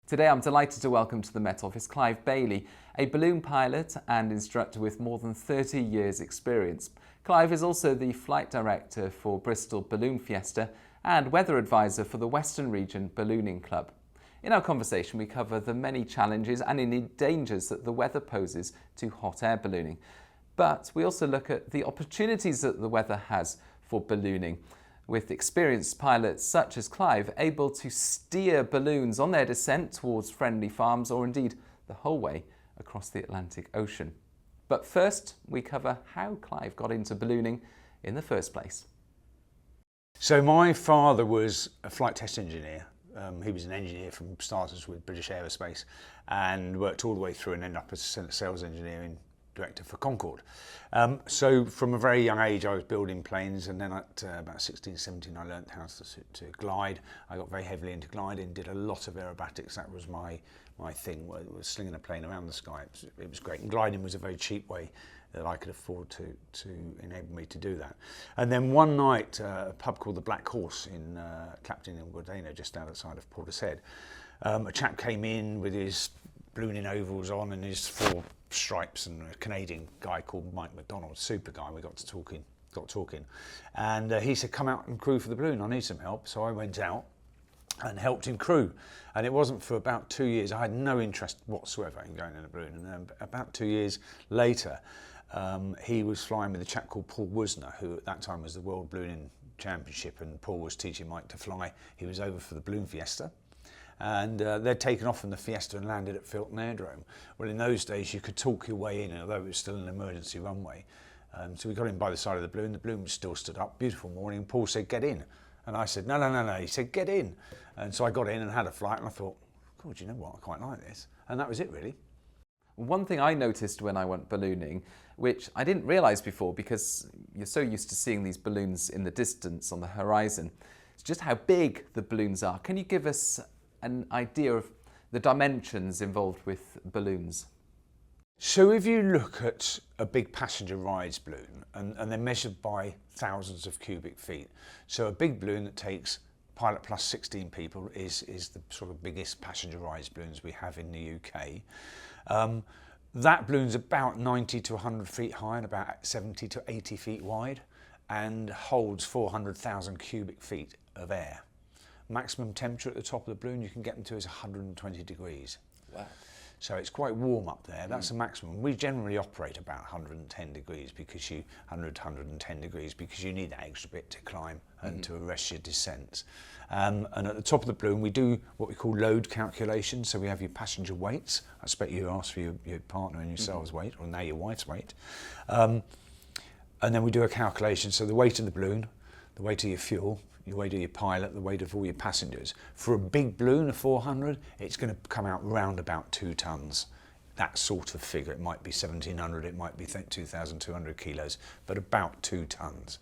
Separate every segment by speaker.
Speaker 1: Today I'm delighted to welcome to the Met Office Clive Bailey, a balloon pilot and instructor with more than 30 years experience. Clive is also the flight director for Bristol Balloon Fiesta and weather advisor for the Western Region Ballooning Club. In our conversation we cover the many challenges and indeed dangers that the weather poses to hot air ballooning. But we also look at the opportunities that the weather has for ballooning, with experienced pilots such as Clive able to steer balloons on their descent towards friendly farms or indeed the whole way across the Atlantic Ocean. But first, we cover how Clive got into ballooning in the first place.
Speaker 2: So my father was a flight test engineer. He was an engineer from starters with British Aerospace and worked all the way through and ended up as a sales engineering director for Concorde. So from a very young age I was building planes, and then at about 16, 17 I learnt how to glide. I got very heavily into gliding, did a lot of aerobatics. That was my thing, was slinging a plane around the sky. It was great, and gliding was a very cheap way that I could afford to enable me to do that. And then one night, a pub called the Black Horse in Clapton in Gordano, just outside of Portishead, a chap came in with his ballooning ovals on and his 4 stripes, and a Canadian guy called Mike McDonald, super guy. We got talking, and he said, "Come out and crew for the balloon. I need some help." So I went out and helped him crew, and it wasn't for about 2 years. I had no interest whatsoever in going in a balloon, and then about 2 years later, he was flying with a chap called Paul Woosner, who at that time was the World Ballooning Championship, and Paul was teaching Mike to fly. He was over for the Balloon Fiesta. And they'd taken off from the Fiesta and landed at Filton Aerodrome. Well, in those days you could talk your way in, although it was still an emergency runway. So we got in by the side of the balloon was still stood up, beautiful morning. Paul said, "Get in." And I said, no. He said, "Get in." And so I got in and had a flight, and I thought, God, you know what, I quite like this. And that was it, really.
Speaker 1: One thing I noticed when I went ballooning, which I didn't realise before because you're so used to seeing these balloons in the distance on the horizon, is just how big the balloons are. Can you give us an idea of the dimensions involved with balloons?
Speaker 2: So if you look at a big passenger rides balloon, and they're measured by thousands of cubic feet, so a big balloon that takes pilot plus 16 people is the sort of biggest passenger rides balloons we have in the UK. That balloon's about 90 to 100 feet high and about 70 to 80 feet wide, and holds 400,000 cubic feet of air. Maximum temperature at the top of the balloon you can get them to is 120 degrees.
Speaker 1: Wow.
Speaker 2: So it's quite warm up there. That's the maximum. We generally operate about 110 degrees because 110 degrees because you need that extra bit to climb and to arrest your descents. And at the top of the balloon we do what we call load calculations. So we have your passenger weights. I expect you ask for your partner and yourselves weight, or now your wife's weight. And then we do a calculation. So the weight of the balloon, the weight of your fuel, your weight of your pilot, the weight of all your passengers. For a big balloon of 400, it's going to come out round about 2 tons. That sort of figure. It might be 1,700, it might be 2,200 kilos, but about 2 tons.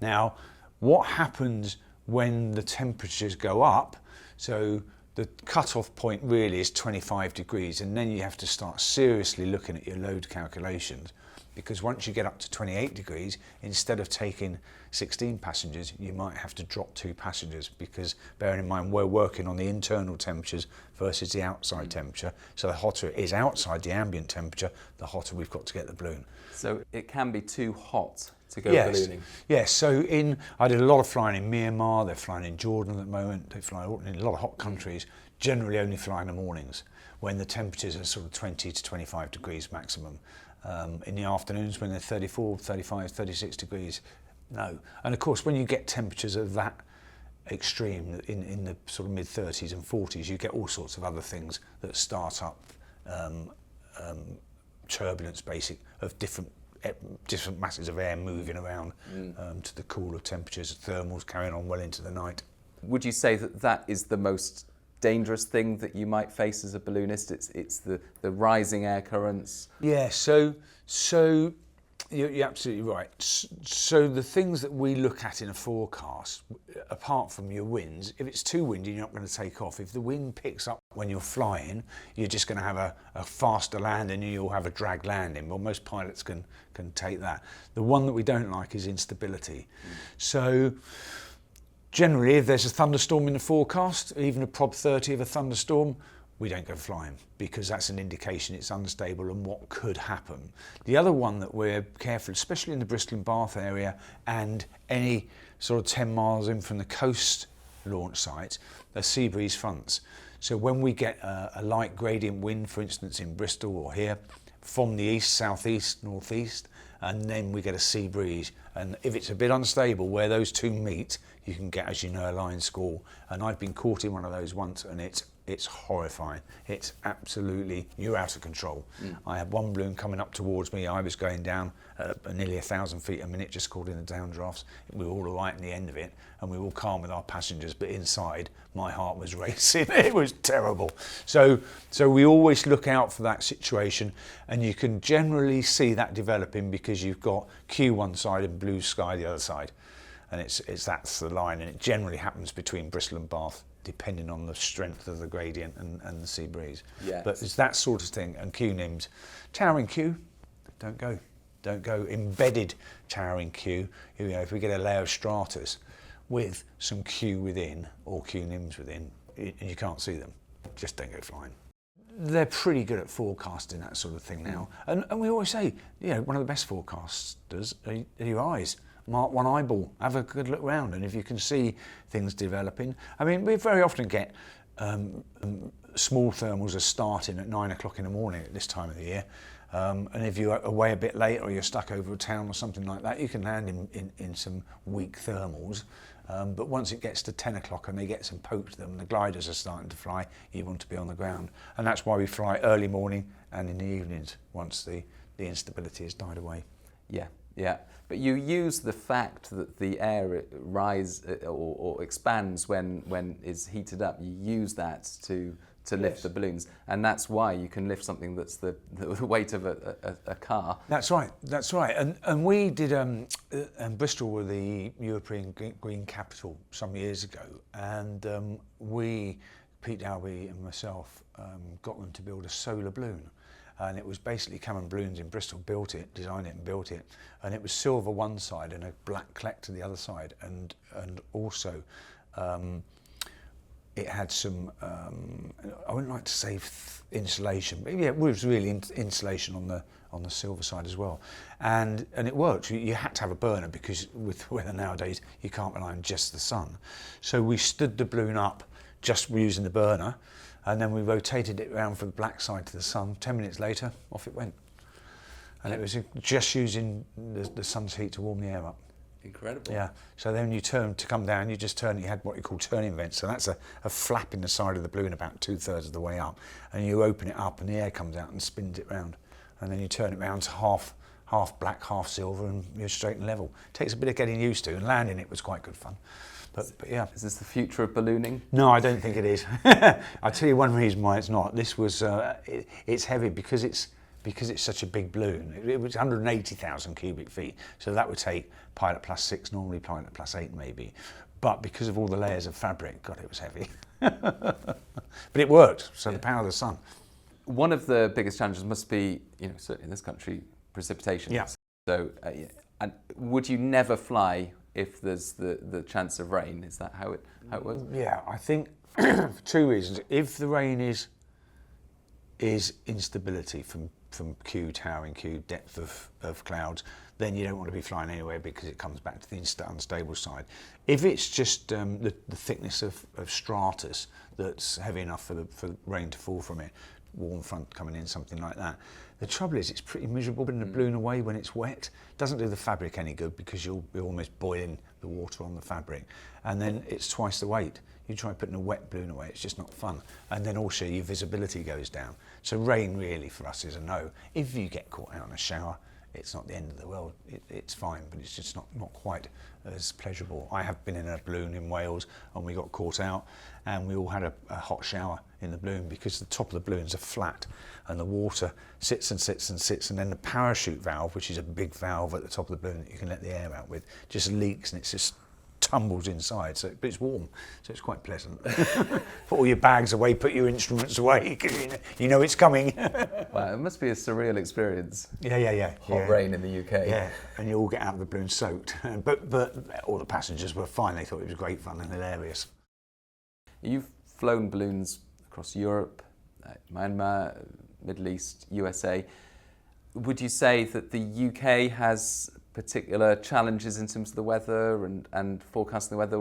Speaker 2: Now, what happens when the temperatures go up? So the cut-off point really is 25 degrees, and then you have to start seriously looking at your load calculations. Because once you get up to 28 degrees, instead of taking 16 passengers, you might have to drop 2 passengers, because bearing in mind we're working on the internal temperatures versus the outside temperature. So the hotter it is outside the ambient temperature, the hotter we've got to get the balloon.
Speaker 1: So it can be too hot to go ballooning?
Speaker 2: Yes, so I did a lot of flying in Myanmar, they're flying in Jordan at the moment, they fly in a lot of hot countries, generally only fly in the mornings when the temperatures are sort of 20 to 25 degrees maximum. In the afternoons when they're 34, 35, 36 degrees, no. And of course when you get temperatures of that extreme in the sort of mid-30s and 40s, you get all sorts of other things that start up turbulence of different masses of air moving around to the cooler temperatures, thermals carrying on well into the night. Would
Speaker 1: you say that that is the most dangerous thing that you might face as a balloonist? It's the rising air currents?
Speaker 2: Yeah, so you're absolutely right. So the things that we look at in a forecast, apart from your winds, if it's too windy, you're not going to take off. If the wind picks up when you're flying, you're just going to have a faster landing, and you'll have a drag landing. Well, most pilots can take that. The one that we don't like is instability. So generally, if there's a thunderstorm in the forecast, even a prob 30 of a thunderstorm, we don't go flying, because that's an indication it's unstable and what could happen. The other one that we're careful, especially in the Bristol and Bath area and any sort of 10 miles in from the coast launch sites, are sea breeze fronts. So when we get a light gradient wind, for instance in Bristol or here, from the east, southeast, northeast, and then we get a sea breeze, and if it's a bit unstable where those two meet, you can get, as you know, a line squall. And I've been caught in one of those once, and it's horrifying. It's absolutely, you're out of control. I had one balloon coming up towards me. I was going down nearly 1,000 feet a minute, just called in the downdrafts. We were all right in the end of it, and we were all calm with our passengers, but inside my heart was racing. It was terrible. So we always look out for that situation, and you can generally see that developing because you've got Q one side and blue sky the other side, and that's the line, and it generally happens between Bristol and Bath, depending on the strength of the gradient and the sea breeze.
Speaker 1: Yes.
Speaker 2: But it's that sort of thing. And Q nims, towering Q, don't go. Embedded towering Q, you know, if we get a layer of stratus with some Q within or Q nims within, and you can't see them, just don't go flying. They're pretty good at forecasting that sort of thing now. And we always say, you know, one of the best forecasters are your eyes. Mark one eyeball, have a good look round, and if you can see things developing. I mean, we very often get small thermals are starting at 9 o'clock in the morning at this time of the year. And if you're away a bit late or you're stuck over a town or something like that, you can land in some weak thermals. But once it gets to 10 o'clock and they get some poke to them, the gliders are starting to fly, you want to be on the ground. And that's why we fly early morning and in the evenings once the instability has died away.
Speaker 1: Yeah, yeah. But you use the fact that the air rises or expands when it's heated up. You use that to lift the balloons, and that's why you can lift something that's the weight of a car.
Speaker 2: That's right. And we did. And Bristol were the European Green Capital some years ago, and Pete Dalby and myself, got them to build a solar balloon. And it was basically Cameron Balloons in Bristol designed it and built it, and it was silver one side and a black collector the other side, and also it had some I wouldn't like to say insulation, but yeah, it was really insulation on the silver side as well, and it worked. You had to have a burner because with weather nowadays you can't rely on just the sun. So we stood the balloon up just using the burner, and then we rotated it around from the black side to the sun. 10 minutes later, off it went. And it was just using the sun's heat to warm the air up.
Speaker 1: Incredible.
Speaker 2: Yeah. So then you turn to come down, you had what you call turning vents. So that's a flap in the side of the balloon about 2/3 of the way up. And you open it up and the air comes out and spins it round. And then you turn it round to half black, half silver, and you're straight and level. It takes a bit of getting used to, and landing it was quite good fun. But yeah.
Speaker 1: Is this the future of ballooning?
Speaker 2: No, I don't think it is. I'll tell you one reason why it's not. This was, it's heavy because it's such a big balloon. It was 180,000 cubic feet, so that would take pilot plus 6, normally pilot plus 8 maybe. But because of all the layers of fabric, God, it was heavy. But it worked, so the power of the sun.
Speaker 1: One of the biggest challenges must be, you know, certainly in this country, precipitation.
Speaker 2: Yeah.
Speaker 1: So, and would you never fly if there's the chance of rain? Is that how it works?
Speaker 2: Yeah, I think for two reasons. If the rain is instability from Q, towering Q, depth of clouds, then you don't want to be flying anywhere because it comes back to the unstable side. If it's just the thickness of stratus that's heavy enough for the rain to fall from it, warm front coming in, something like that. The trouble is it's pretty miserable putting the balloon away when it's wet. Doesn't do the fabric any good because you'll be almost boiling the water on the fabric. And then it's twice the weight. You try putting a wet balloon away, it's just not fun. And then also your visibility goes down. So rain really for us is a no. If you get caught out in a shower, it's not the end of the world. It's fine, but it's just not quite as pleasurable. I have been in a balloon in Wales and we got caught out, and we all had a hot shower in the balloon because the top of the balloons are flat and the water sits and sits and sits, and then the parachute valve, which is a big valve at the top of the balloon that you can let the air out with, just leaks and it's just tumbles inside, but it's warm, so it's quite pleasant. Put all your bags away, put your instruments away, because you know it's coming.
Speaker 1: Wow, it must be a surreal experience.
Speaker 2: Yeah.
Speaker 1: Hot rain in the UK.
Speaker 2: Yeah, and you all get out of the balloon soaked. But all the passengers were fine. They thought it was great fun and hilarious.
Speaker 1: You've flown balloons across Europe, Myanmar, Middle East, USA. Would you say that the UK has particular challenges in terms of the weather and forecasting the weather,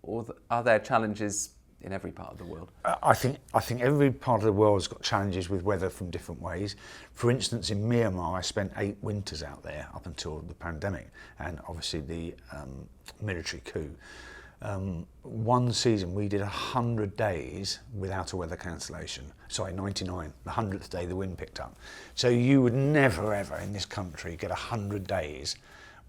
Speaker 1: or are there challenges in every part of the world?
Speaker 2: I think every part of the world has got challenges with weather from different ways. For instance, in Myanmar, I spent 8 winters out there up until the pandemic and obviously the military coup. One season we did 100 days without a weather cancellation. Sorry, 99. The 100th day the wind picked up. So you would never ever in this country get 100 days,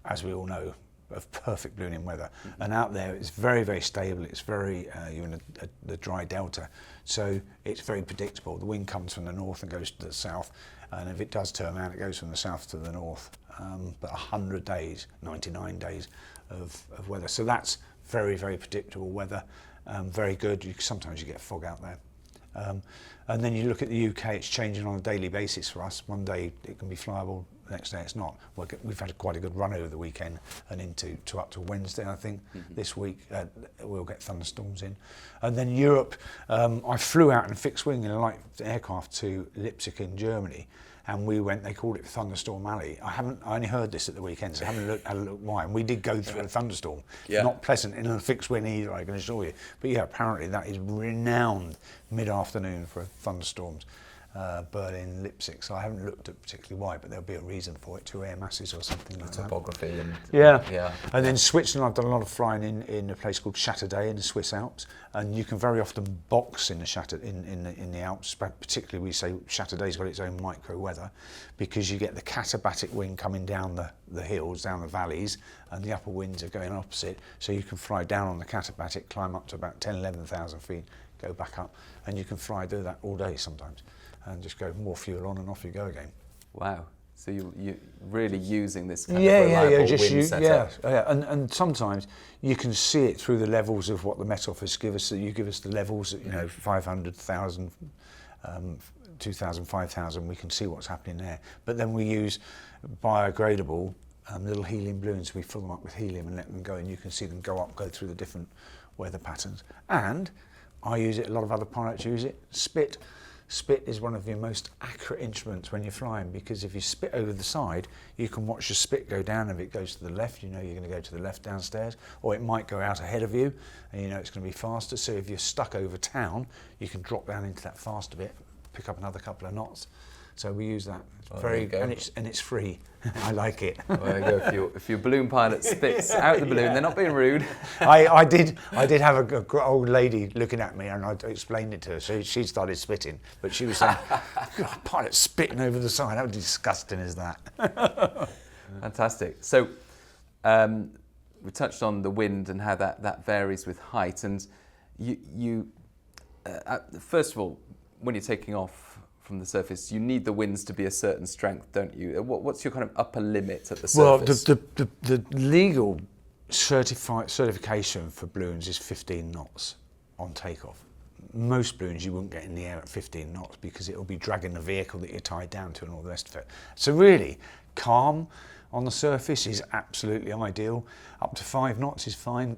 Speaker 2: as we all know, of perfect ballooning weather. And out there it's very, very stable. It's very, you're in the dry delta. So it's very predictable. The wind comes from the north and goes to the south. And if it does turn around, it goes from the south to the north. But 100 days, 99 days of weather. So that's very, very predictable weather, very good. Sometimes you get fog out there. And then you look at the UK, it's changing on a daily basis for us. One day it can be flyable, the next day it's not. We've had quite a good run over the weekend and up to Wednesday, I think. This week we'll get thunderstorms in. And then Europe, I flew out in a fixed wing in a light aircraft to Leipzig in Germany. And we went, they called it Thunderstorm Alley. I only heard this at the weekend, so I haven't had a look why. And we did go through a thunderstorm.
Speaker 1: Yeah.
Speaker 2: Not pleasant in a fixed wing either, I can assure you. But yeah, apparently that is renowned mid-afternoon for thunderstorms. Berlin, Leipzig. So I haven't looked at particularly why, but there'll be a reason for it, 2 air masses or something like that.
Speaker 1: Topography and
Speaker 2: yeah. And then Switzerland, I've done a lot of flying in a place called Châteaudet in the Swiss Alps, and you can very often box in the Alps. Particularly, we say Châteaudet's got its own micro weather because you get the katabatic wind coming down the hills, down the valleys, and the upper winds are going opposite. So you can fly down on the katabatic, climb up to about 11,000 feet, go back up, and you can do that all day sometimes. And just go more fuel on and off you go again.
Speaker 1: Wow. So you're really using this kind of reliable wind setup.
Speaker 2: Yeah. And sometimes you can see it through the levels of what the Met Office give us. So you give us the levels, 500,000, 2,000, 5,000, we can see what's happening there. But then we use biodegradable little helium balloons. We fill them up with helium and let them go, and you can see them go through the different weather patterns. And I use it, a lot of other pilots use it, spit. Spit is one of your most accurate instruments when you're flying, because if you spit over the side, you can watch the spit go down. If it goes to the left, you know you're going to go to the left downstairs, or it might go out ahead of you, and you know it's going to be faster. So if you're stuck over town, you can drop down into that faster bit, pick up another couple of knots. So we use that. It's and it's free. I like it.
Speaker 1: Well, there you go. If your balloon pilot spits out the balloon, they're not being rude.
Speaker 2: I did have a old lady looking at me, and I explained it to her. So she started spitting, but she was saying, "God, pilot spitting over the side. How disgusting is that?"
Speaker 1: Fantastic. So we touched on the wind and how that varies with height. And you first of all, when you're taking off from the surface, you need the winds to be a certain strength, don't you? What's your kind of upper limit at the surface?
Speaker 2: Well, the legal certification for balloons is 15 knots on takeoff. Most balloons you wouldn't get in the air at 15 knots because it'll be dragging the vehicle that you're tied down to and all the rest of it. So really, calm on the surface is absolutely ideal. Up to 5 knots is fine.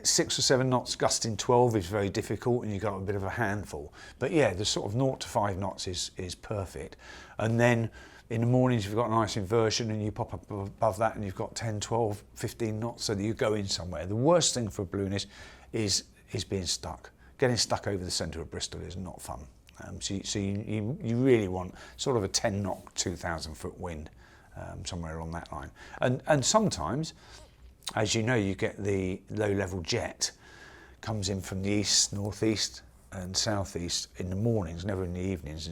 Speaker 2: 6 or 7 knots gusting 12 is very difficult, and you've got a bit of a handful. But yeah, the sort of 0 to 5 knots is perfect. And then in the mornings you've got a nice inversion and you pop up above that and you've got 10, 12, 15 knots so that you go in somewhere. The worst thing for a balloonist is being stuck. Getting stuck over the centre of Bristol is not fun. So you really want sort of a 10 knot, 2,000 foot wind, somewhere along that line. And sometimes, as you know, you get the low-level jet comes in from the east, northeast and southeast in the mornings, never in the evenings.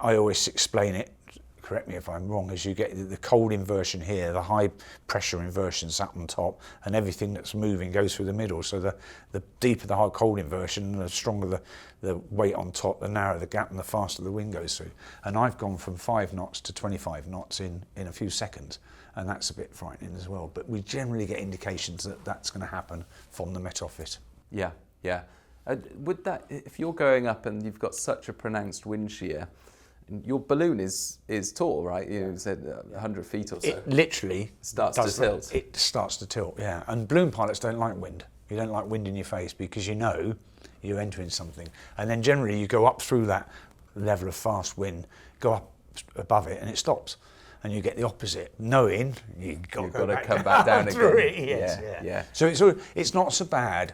Speaker 2: I always explain it, correct me if I'm wrong, as you get the cold inversion here, the high pressure inversion's up on top, and everything that's moving goes through the middle. So the deeper the high cold inversion, the stronger the weight on top, the narrower the gap and the faster the wind goes through. And I've gone from 5 knots to 25 knots in a few seconds. And that's a bit frightening as well. But we generally get indications that that's going to happen from the Met Office.
Speaker 1: Yeah. Would that, if you're going up and you've got such a pronounced wind shear, your balloon is tall, right? You said 100 feet or so.
Speaker 2: It literally
Speaker 1: starts to tilt.
Speaker 2: It starts to tilt, yeah. And balloon pilots don't like wind. You don't like wind in your face because you know you're entering something. And then generally you go up through that level of fast wind, go up above it, and it stops. And you get the opposite, knowing you've got to
Speaker 1: come back down
Speaker 2: through
Speaker 1: again.
Speaker 2: it. Yes,
Speaker 1: Yeah.
Speaker 2: So it's not so bad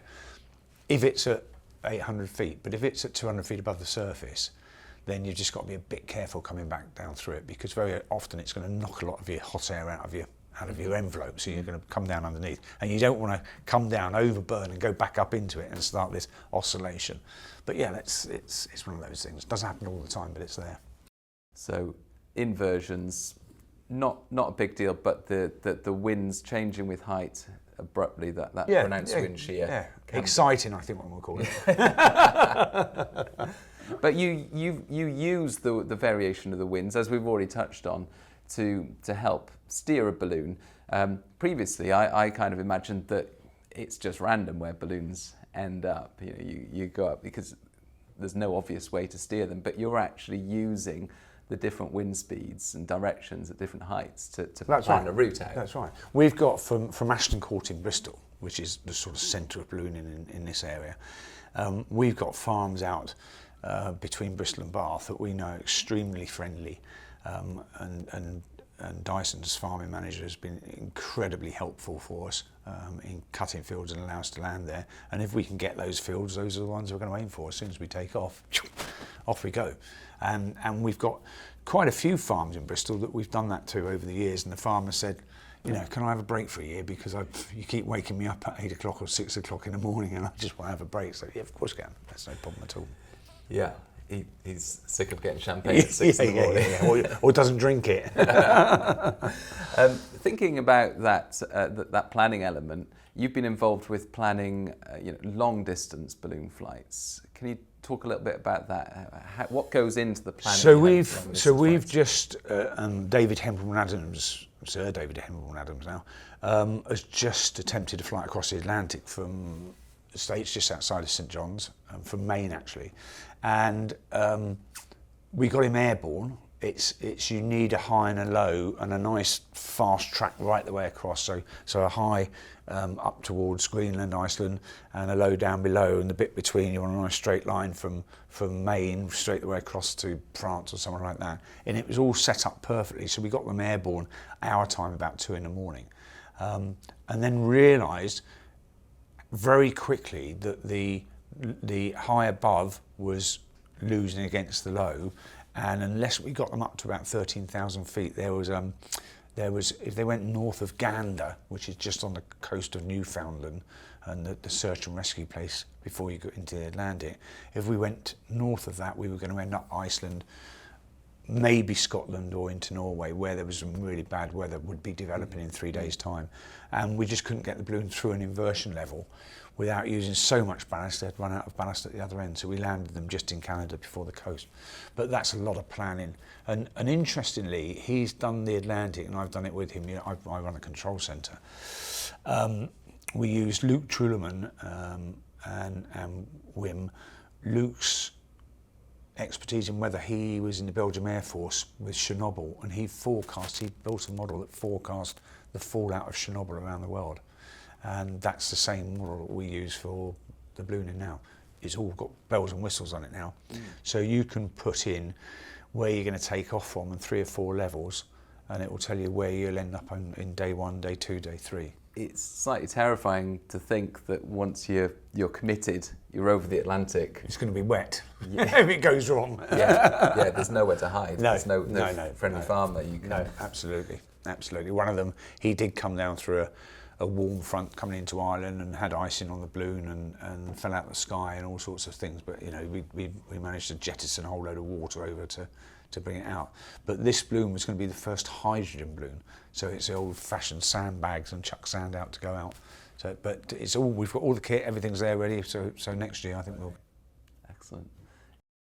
Speaker 2: if it's at 800 feet, but if it's at 200 feet above the surface, then you've just got to be a bit careful coming back down through it, because very often it's going to knock a lot of your hot air out of your envelope, so you're going to come down underneath, and you don't want to come down, overburn, and go back up into it and start this oscillation. But yeah, it's one of those things. It doesn't happen all the time, but it's there.
Speaker 1: So inversions, not a big deal, but the winds changing with height abruptly, that pronounced wind shear.
Speaker 2: Yeah, exciting, I think one will call it.
Speaker 1: But you use the variation of the winds, as we've already touched on, to help steer a balloon. Previously, I kind of imagined that it's just random where balloons end up. You go up because there's no obvious way to steer them, but you're actually using the different wind speeds and directions at different heights to plan a route out.
Speaker 2: That's right. We've got from Ashton Court in Bristol, which is the sort of centre of ballooning in this area. We've got farms out between Bristol and Bath that we know are extremely friendly, and Dyson's farming manager has been incredibly helpful for us in cutting fields and allow us to land there. And if we can get those fields, those are the ones we're going to aim for. As soon as we take off, off we go. And we've got quite a few farms in Bristol that we've done that to over the years, and the farmer said, can I have a break for a year, because you keep waking me up at 8 o'clock or 6 o'clock in the morning, and I just want to have a break. So yeah, of course you can. That's no problem at all.
Speaker 1: Yeah, he's sick of getting champagne at 6 in the morning.
Speaker 2: Yeah. Or doesn't drink it.
Speaker 1: Thinking about that planning element, you've been involved with planning long distance balloon flights. Can you talk a little bit about that? What goes into the planning?
Speaker 2: We've just David Hempelman-Adams, Sir David Hempelman-Adams now, has just attempted to fly across the Atlantic from the States, just outside of St John's, from Maine actually, and we got him airborne. It's you need a high and a low and a nice fast track right the way across. So a high up towards Greenland, Iceland, and a low down below, and the bit between you on a nice straight line from Maine straight the way across to France or somewhere like that. And it was all set up perfectly. So we got them airborne our time about 2 in the morning, and then realised very quickly that the high above was losing against the low. And unless we got them up to about 13,000 feet, there was if they went north of Gander, which is just on the coast of Newfoundland and the search and rescue place before you go into the Atlantic, if we went north of that, we were going to end up Iceland, maybe Scotland or into Norway, where there was some really bad weather would be developing in 3 days' time. And we just couldn't get the balloon through an inversion level without using so much ballast. They'd run out of ballast at the other end, so we landed them just in Canada before the coast. But that's a lot of planning. And interestingly, he's done the Atlantic, and I've done it with him. I run a control centre. We used Luke Truleman and Wim. Luke's expertise in weather, he was in the Belgium Air Force with Chernobyl, and he built a model that forecast the fallout of Chernobyl around the world. And that's the same model that we use for the ballooning now. It's all got bells and whistles on it now. So you can put in where you're going to take off from and 3 or 4 levels, and it will tell you where you'll end up in day 1, day 2, day 3.
Speaker 1: It's slightly terrifying to think that once you're committed, you're over the Atlantic.
Speaker 2: It's going to be wet if it goes wrong.
Speaker 1: Yeah, there's nowhere to hide.
Speaker 2: No,
Speaker 1: there's no friendly farmer you can.
Speaker 2: No, absolutely. One of them, he did come down through a warm front coming into Ireland and had icing on the balloon and fell out of the sky and all sorts of things. But we managed to jettison a whole load of water over to bring it out. But this balloon was going to be the first hydrogen balloon. So it's the old-fashioned sandbags and chuck sand out to go out. So, but it's all, we've got all the kit, everything's there ready. So next year I think we'll.
Speaker 1: Excellent.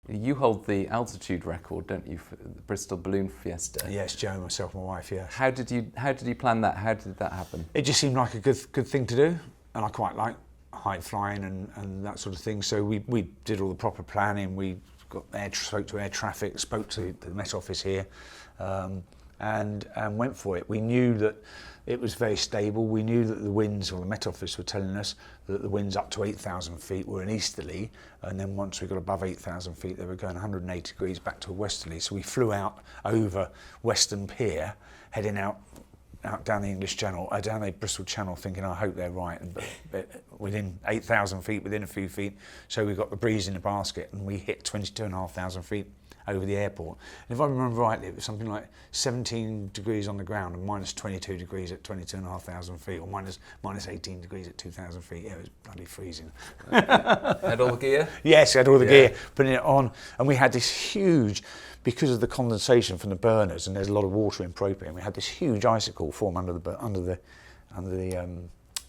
Speaker 1: You hold the altitude record, don't you, for the Bristol Balloon Fiesta?
Speaker 2: Yes, Joe, myself, my wife. Yeah.
Speaker 1: How did you plan that? How did that happen?
Speaker 2: It just seemed like a good thing to do, and I quite like height flying and that sort of thing. So we did all the proper planning. We spoke to air traffic, spoke to the Met Office here, and went for it. We knew that it was very stable. We knew that the winds, or the Met Office were telling us that the winds up to 8,000 feet were an easterly, and then once we got above 8,000 feet, they were going 180 degrees back to a westerly. So we flew out over Western Pier, heading out down the English Channel, down the Bristol Channel, thinking, I hope they're right. But within 8,000 feet, within a few feet, so we got the breeze in the basket, and we hit 22,500 feet over the airport. And if I remember rightly, it was something like 17 degrees on the ground and minus 22 degrees at 22,500 feet, or minus 18 degrees at 2,000 feet. Yeah, it was bloody freezing.
Speaker 1: Had all the gear?
Speaker 2: Yes, had all the gear, putting it on. And we had this huge, because of the condensation from the burners, and there's a lot of water in propane, we had this huge icicle form under the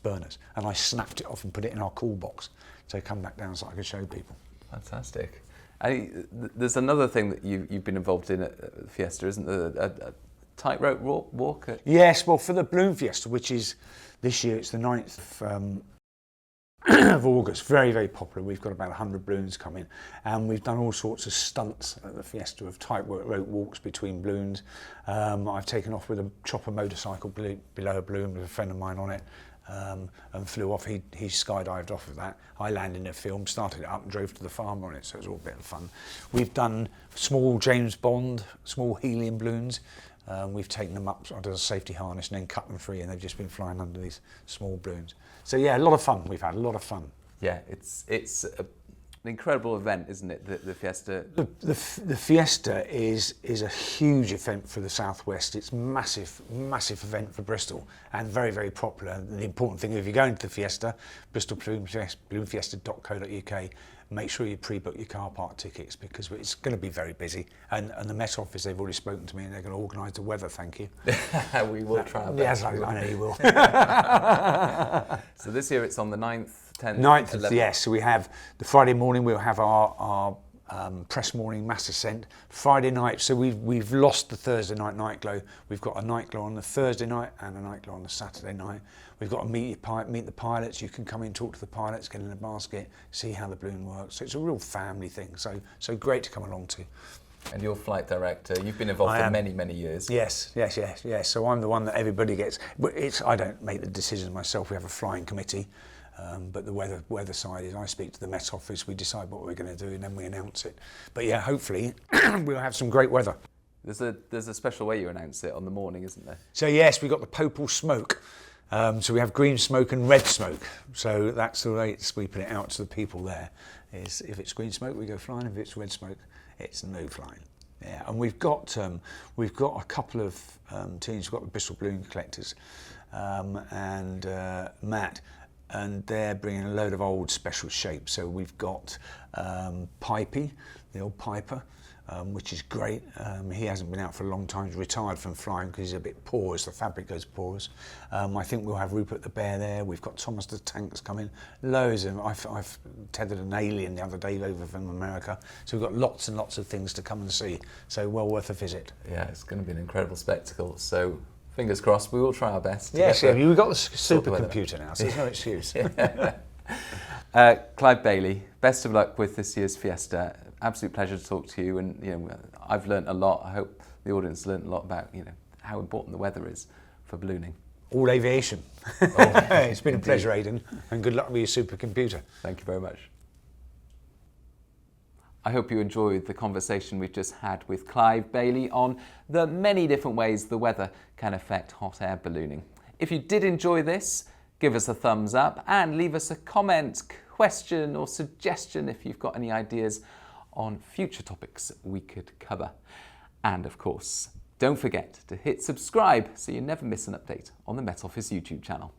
Speaker 2: burners. And I snapped it off and put it in our cool box to come back down so I could show people.
Speaker 1: Fantastic. There's another thing that you've been involved in at Fiesta, isn't there? A tightrope walk?
Speaker 2: Yes, well, for the Balloon Fiesta, which is this year, it's the 9th of August, very, very popular. We've got about 100 balloons coming, and we've done all sorts of stunts at the Fiesta of tightrope walks between balloons. I've taken off with a chopper motorcycle below a balloon with a friend of mine on it. And flew off. He skydived off of that. I landed in a film, started it up and drove to the farm on it, so it was all a bit of fun. We've done small James Bond, small helium balloons. We've taken them up onto a safety harness and then cut them free, and they've just been flying under these small balloons. So yeah, a lot of fun. We've had a lot of fun.
Speaker 1: Yeah, it's an incredible event, isn't it? The Fiesta.
Speaker 2: The Fiesta is a huge event for the Southwest. It's massive event for Bristol, and very, very popular. And the important thing, if you're going to the Fiesta, Bristol balloonfiesta.co.uk, make sure you pre-book your car park tickets, because it's going to be very busy. And the Met Office, they've already spoken to me, and they're going to organise the weather. Thank you.
Speaker 1: We will try our best.
Speaker 2: Yes, I know you will.
Speaker 1: So this year it's on the 9th, 10th,
Speaker 2: 9th,
Speaker 1: 11th.
Speaker 2: yes. So we have the Friday morning. We'll have our press morning mass ascent. Friday night. So we've lost the Thursday night glow. We've got a night glow on the Thursday night and a night glow on the Saturday night. We've got to meet the pilots. You can come in, talk to the pilots, get in a basket, see how the balloon works. So it's a real family thing. So great to come along to.
Speaker 1: And you're flight director. You've been involved for many, many years.
Speaker 2: Yes. So I'm the one that everybody gets. I don't make the decisions myself. We have a flying committee. But the weather side is I speak to the Met Office, we decide what we're going to do, and then we announce it. But yeah, hopefully we'll have some great weather. There's
Speaker 1: a special way you announce it on the morning, isn't there?
Speaker 2: So yes, we've got the Popal smoke. So we have green smoke and red smoke. So that's the way it's sweeping it out to the people there. Is if it's green smoke, we go flying. If it's red smoke, it's no flying. Yeah, and we've got a couple of teams. We've got the Bristol Balloon Collectors and Matt. And they're bringing a load of old special shapes. So we've got Pipey, the old Piper, which is great. He hasn't been out for a long time. He's retired from flying because he's a bit porous. The fabric goes porous. I think we'll have Rupert the Bear there. We've got Thomas the Tank's coming. Loads of them. I've tethered an alien the other day over from America. So we've got lots and lots of things to come and see. So well worth a visit.
Speaker 1: Yeah, it's going to be an incredible spectacle. So fingers crossed, we will try our best.
Speaker 2: Yes, we've got the supercomputer now, so there's no excuse.
Speaker 1: Clive Bailey, best of luck with this year's Fiesta. Absolute pleasure to talk to you, and I've learnt a lot. I hope the audience learnt a lot about how important the weather is for ballooning.
Speaker 2: All aviation. It's been a pleasure, Aidan, and good luck with your supercomputer.
Speaker 1: Thank you very much. I hope you enjoyed the conversation we've just had with Clive Bailey on the many different ways the weather can affect hot air ballooning. If you did enjoy this, give us a thumbs up and leave us a comment, question or suggestion if you've got any ideas on future topics we could cover. And of course, don't forget to hit subscribe so you never miss an update on the Met Office YouTube channel.